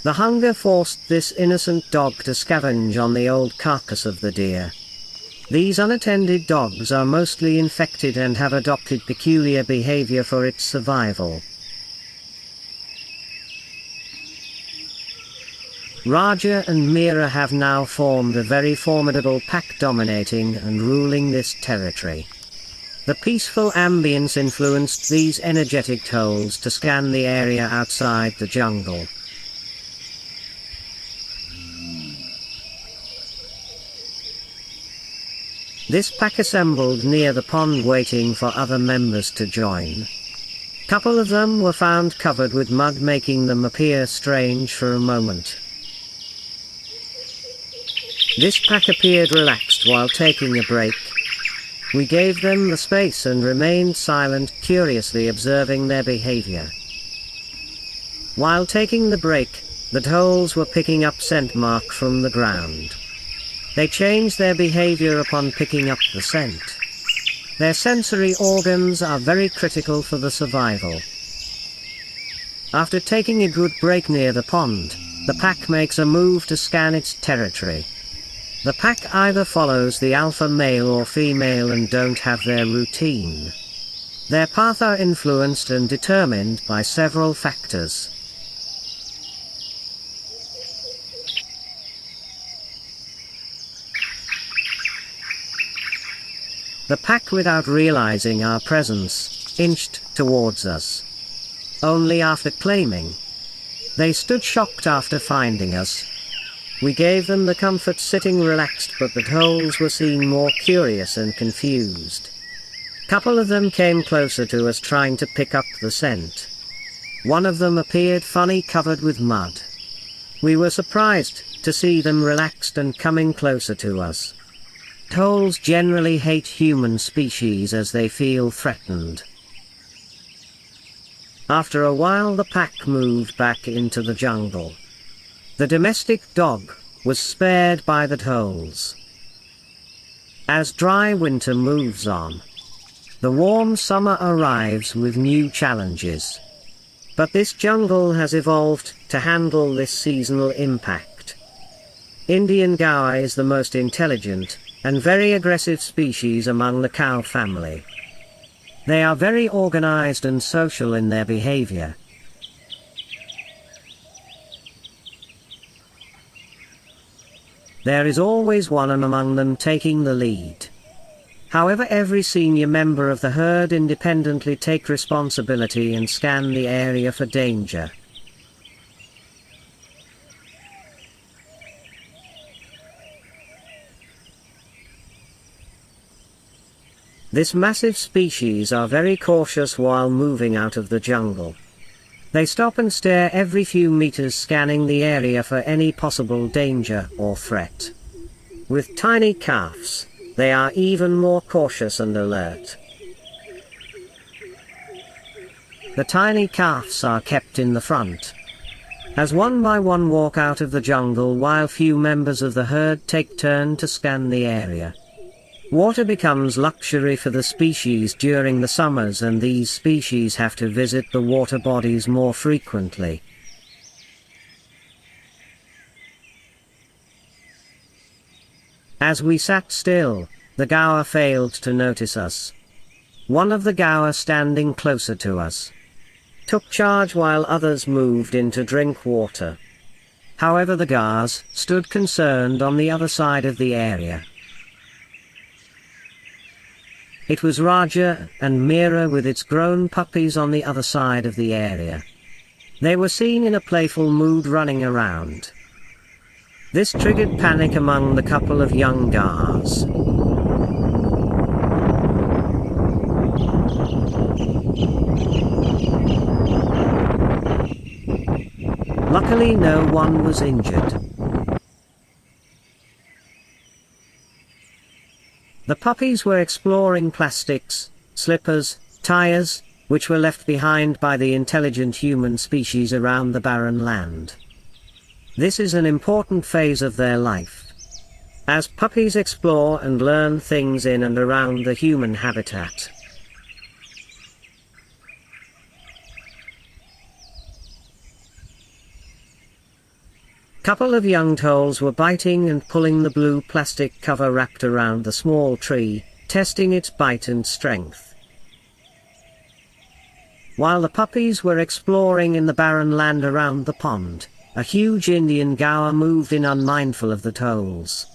The hunger forced this innocent dog to scavenge on the old carcass of the deer. These unattended dogs are mostly infected and have adopted peculiar behavior for its survival. Raja and Meera have now formed a very formidable pack dominating and ruling this territory. The peaceful ambience influenced these energetic dholes to scan the area outside the jungle. This pack assembled near the pond waiting for other members to join. Couple of them were found covered with mud, making them appear strange for a moment. This pack appeared relaxed while taking a break. We gave them the space and remained silent, curiously observing their behavior. While taking the break, the dholes were picking up scent mark from the ground. They changed their behavior upon picking up the scent. Their sensory organs are very critical for the survival. After taking a good break near the pond, the pack makes a move to scan its territory. The pack either follows the alpha male or female and don't have their routine. Their path are influenced and determined by several factors. The pack, without realizing our presence, inched towards us. Only after claiming. They stood shocked after finding us. We gave them the comfort sitting relaxed, but the dholes were seen more curious and confused. Couple of them came closer to us trying to pick up the scent. One of them appeared funny, covered with mud. We were surprised to see them relaxed and coming closer to us. Dholes generally hate human species as they feel threatened. After a while the pack moved back into the jungle. The domestic dog was spared by the dholes. As dry winter moves on, the warm summer arrives with new challenges. But this jungle has evolved to handle this seasonal impact. Indian gaur is the most intelligent and very aggressive species among the cow family. They are very organized and social in their behavior. There is always one among them taking the lead. However, every senior member of the herd independently take responsibility and scan the area for danger. This massive species are very cautious while moving out of the jungle. They stop and stare every few meters, scanning the area for any possible danger or threat. With tiny calves, they are even more cautious and alert. The tiny calves are kept in the front, as one by one walk out of the jungle, while few members of the herd take turn to scan the area. Water becomes luxury for the species during the summers, and these species have to visit the water bodies more frequently. As we sat still, the gaur failed to notice us. One of the gaur standing closer to us took charge while others moved in to drink water. However, the gaurs stood concerned on the other side of the area. It was Raja and Meera with its grown puppies on the other side of the area. They were seen in a playful mood running around. This triggered panic among the couple of young gaurs. Luckily, no one was injured. The puppies were exploring plastics, slippers, tires, which were left behind by the intelligent human species around the barren land. This is an important phase of their life, as puppies explore and learn things in and around the human habitat. Couple of young dholes were biting and pulling the blue plastic cover wrapped around the small tree, testing its bite and strength. While the puppies were exploring in the barren land around the pond, a huge Indian gaur moved in unmindful of the dholes.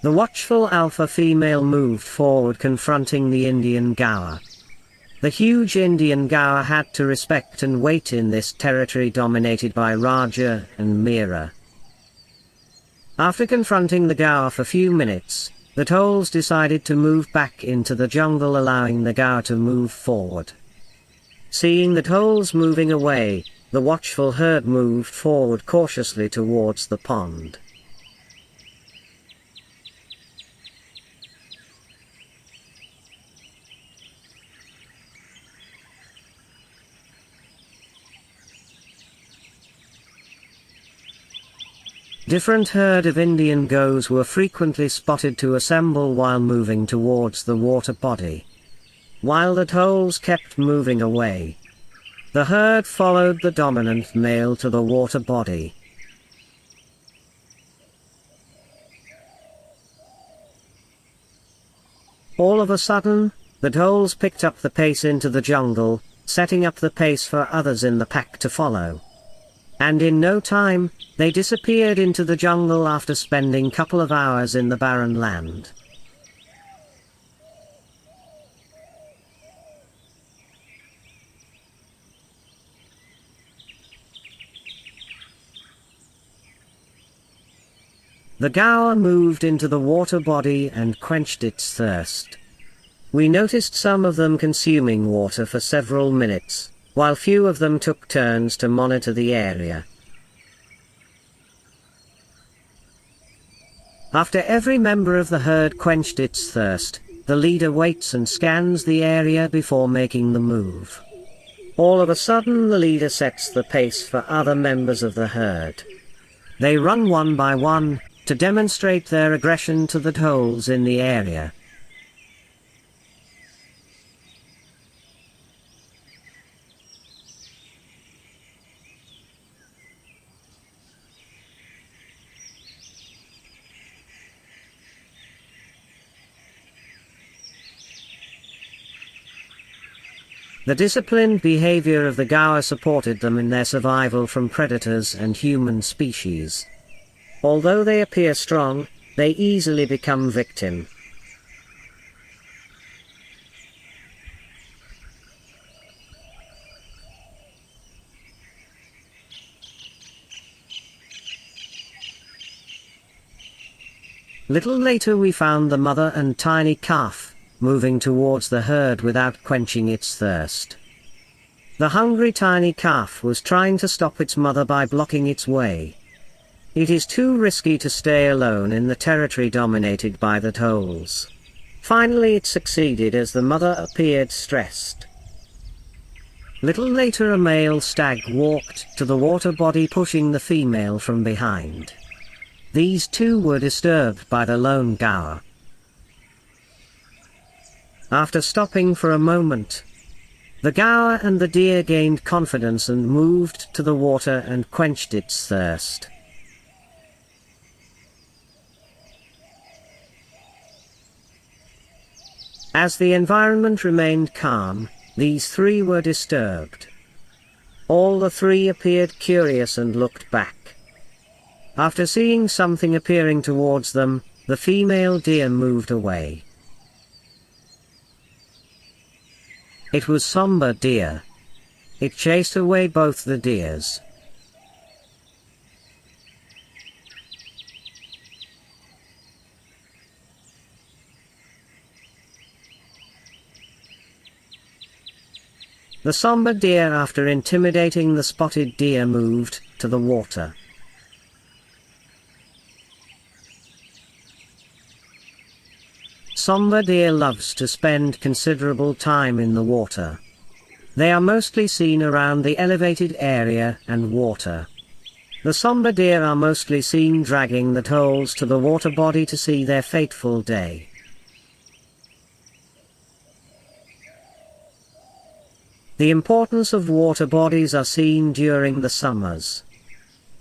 The watchful alpha female moved forward confronting the Indian gaur. The huge Indian gaur had to respect and wait in this territory dominated by Raja and Meera. After confronting the gaur for a few minutes, the dholes decided to move back into the jungle, allowing the gaur to move forward. Seeing the dholes moving away, the watchful herd moved forward cautiously towards the pond. Different herd of Indian goats were frequently spotted to assemble while moving towards the water body. While the dholes kept moving away, the herd followed the dominant male to the water body. All of a sudden, the dholes picked up the pace into the jungle, setting up the pace for others in the pack to follow. And in no time, they disappeared into the jungle after spending a couple of hours in the barren land. The gaur moved into the water body and quenched its thirst. We noticed some of them consuming water for several minutes, while few of them took turns to monitor the area. After every member of the herd quenched its thirst, the leader waits and scans the area before making the move. All of a sudden the leader sets the pace for other members of the herd. They run one by one, to demonstrate their aggression to the dholes in the area. The disciplined behavior of the gaur supported them in their survival from predators and human species. Although they appear strong, they easily become victim. Little later we found the mother and tiny calf, moving towards the herd without quenching its thirst. The hungry tiny calf was trying to stop its mother by blocking its way. It is too risky to stay alone in the territory dominated by the dholes. Finally it succeeded as the mother appeared stressed. Little later a male stag walked to the water body pushing the female from behind. These two were disturbed by the lone gaur. After stopping for a moment, the gaur and the deer gained confidence and moved to the water and quenched its thirst. As the environment remained calm, these three were disturbed. All the three appeared curious and looked back. After seeing something appearing towards them, the female deer moved away. It was sambhar deer. It chased away both the deers. The sambhar deer, after intimidating the spotted deer, moved to the water. Sambhar deer loves to spend considerable time in the water. They are mostly seen around the elevated area and water. The sambhar deer are mostly seen dragging the dholes to the water body to see their fateful day. The importance of water bodies are seen during the summers.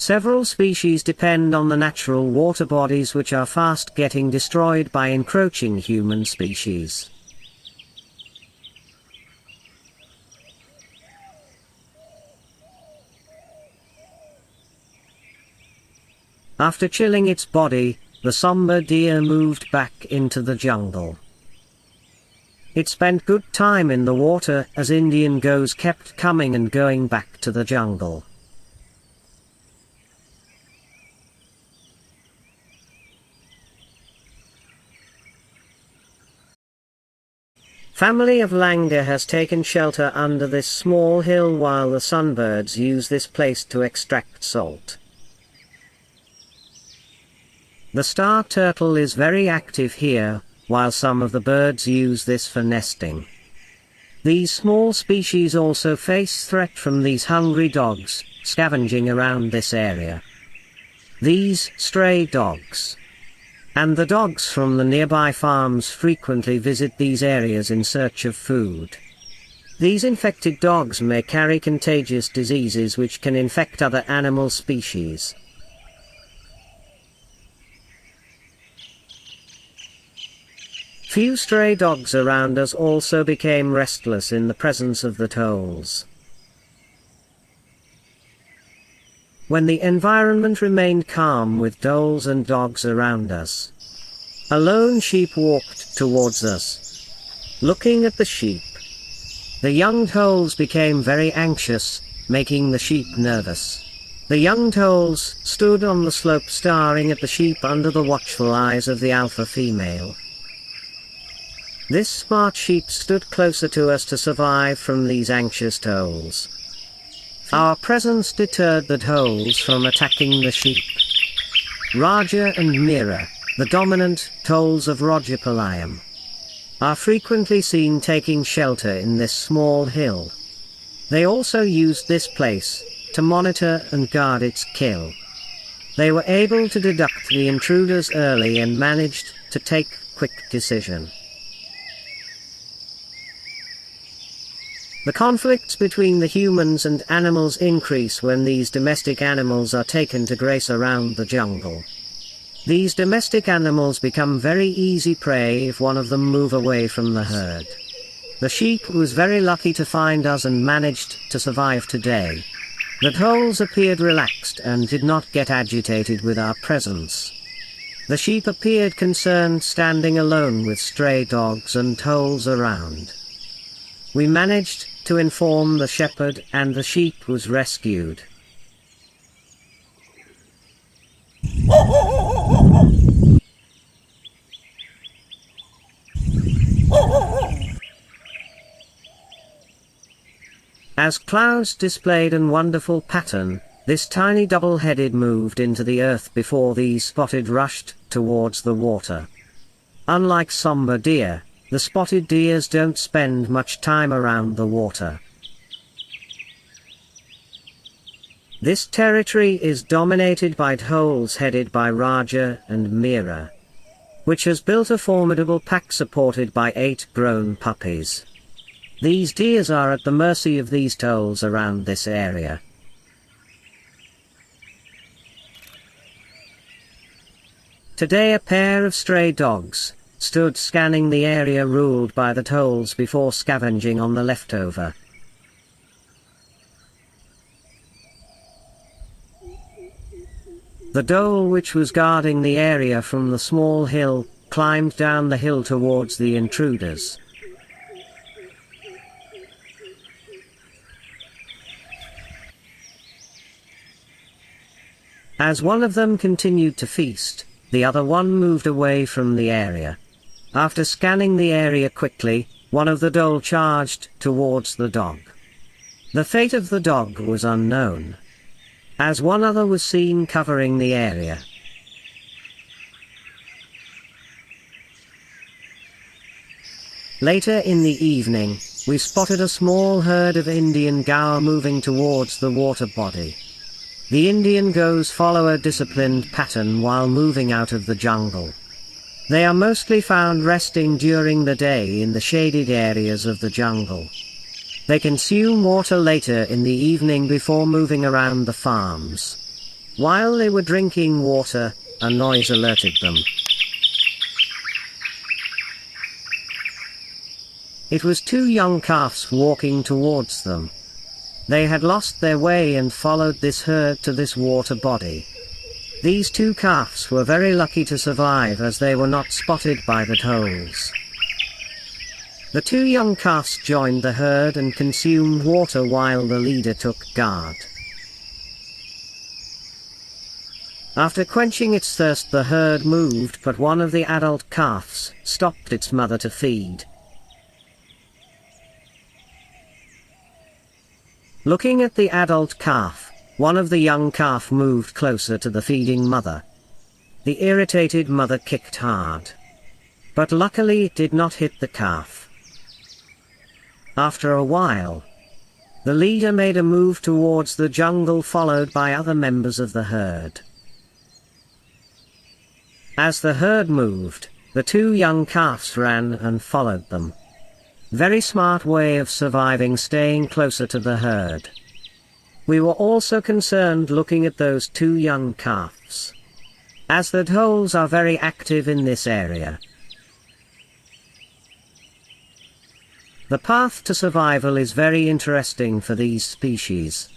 Several species depend on the natural water bodies which are fast getting destroyed by encroaching human species. After chilling its body, the sambhar deer moved back into the jungle. It spent good time in the water as Indian goats kept coming and going back to the jungle. Family of langur has taken shelter under this small hill while the sunbirds use this place to extract salt. The star turtle is very active here, while some of the birds use this for nesting. These small species also face threat from these hungry dogs, scavenging around this area. These stray dogs and the dogs from the nearby farms frequently visit these areas in search of food. These infected dogs may carry contagious diseases which can infect other animal species. Few stray dogs around us also became restless in the presence of the dholes. When the environment remained calm with dholes and dogs around us, a lone sheep walked towards us. Looking at the sheep, the young dholes became very anxious, making the sheep nervous. The young dholes stood on the slope staring at the sheep under the watchful eyes of the alpha female. This smart sheep stood closer to us to survive from these anxious dholes. Our presence deterred the dholes from attacking the sheep. Raja and Meera, the dominant dholes of Rajapalayam, are frequently seen taking shelter in this small hill. They also used this place to monitor and guard its kill. They were able to deduct the intruders early and managed to take quick decision. The conflicts between the humans and animals increase when these domestic animals are taken to graze around the jungle. These domestic animals become very easy prey if one of them move away from the herd. The sheep was very lucky to find us and managed to survive today. The dholes appeared relaxed and did not get agitated with our presence. The sheep appeared concerned standing alone with stray dogs and dholes around. We managed to inform the shepherd and the sheep was rescued. As clouds displayed a wonderful pattern, this tiny double-headed moved into the earth before these spotted rushed towards the water. Unlike sambhar deer, the spotted deers don't spend much time around the water. This territory is dominated by dholes headed by Raja and Meera, which has built a formidable pack supported by 8 grown puppies. These deers are at the mercy of these dholes around this area. Today a pair of stray dogs stood scanning the area ruled by the dholes before scavenging on the leftover. The dhole which was guarding the area from the small hill climbed down the hill towards the intruders. As one of them continued to feast, the other one moved away from the area. After scanning the area quickly, one of the dhole charged towards the dog. The fate of the dog was unknown, as one other was seen covering the area. Later in the evening, we spotted a small herd of Indian gaur moving towards the water body. The Indian goats follow a disciplined pattern while moving out of the jungle. They are mostly found resting during the day in the shaded areas of the jungle. They consume water later in the evening before moving around the farms. While they were drinking water, a noise alerted them. It was two young calves walking towards them. They had lost their way and followed this herd to this water body. These two calves were very lucky to survive as they were not spotted by the dholes. The two young calves joined the herd and consumed water while the leader took guard. After quenching its thirst, the herd moved, but one of the adult calves stopped its mother to feed. Looking at the adult calf, one of the young calf moved closer to the feeding mother. The irritated mother kicked hard. But luckily it did not hit the calf. After a while, the leader made a move towards the jungle, followed by other members of the herd. As the herd moved, the two young calves ran and followed them. Very smart way of surviving, staying closer to the herd. We were also concerned looking at those two young calves, as the dholes are very active in this area. The path to survival is very interesting for these species.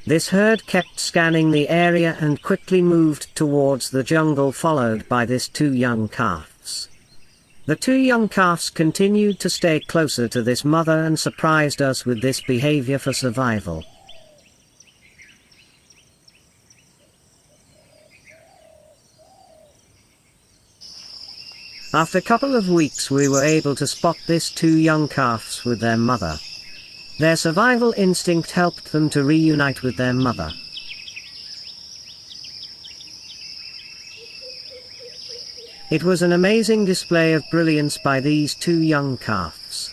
This herd kept scanning the area and quickly moved towards the jungle, followed by this two young calves. The two young calves continued to stay closer to this mother and surprised us with this behavior for survival. After a couple of weeks we were able to spot these two young calves with their mother. Their survival instinct helped them to reunite with their mother. It was an amazing display of brilliance by these two young calves,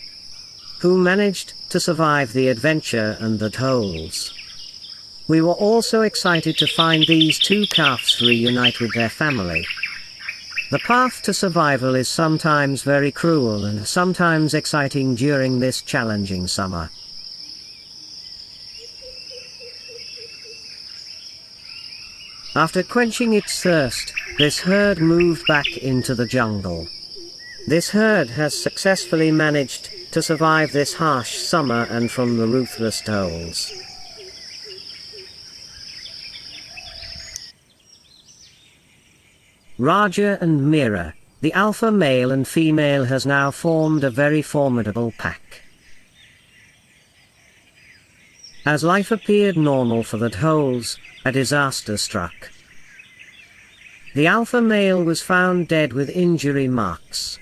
who managed to survive the adventure and the dholes. We were also excited to find these two calves reunite with their family. The path to survival is sometimes very cruel and sometimes exciting during this challenging summer. After quenching its thirst, this herd moved back into the jungle. This herd has successfully managed to survive this harsh summer and from the ruthless dholes. Raja and Meera, the alpha male and female, has now formed a very formidable pack. As life appeared normal for the dholes, a disaster struck. The alpha male was found dead with injury marks.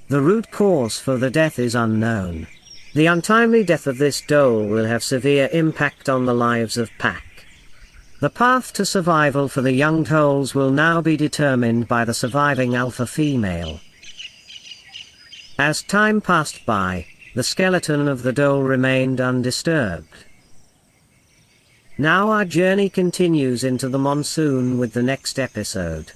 The root cause for the death is unknown. The untimely death of this dhole will have severe impact on the lives of pack. The path to survival for the young dholes will now be determined by the surviving alpha female. As time passed by, the skeleton of the dhole remained undisturbed. Now our journey continues into the monsoon with the next episode.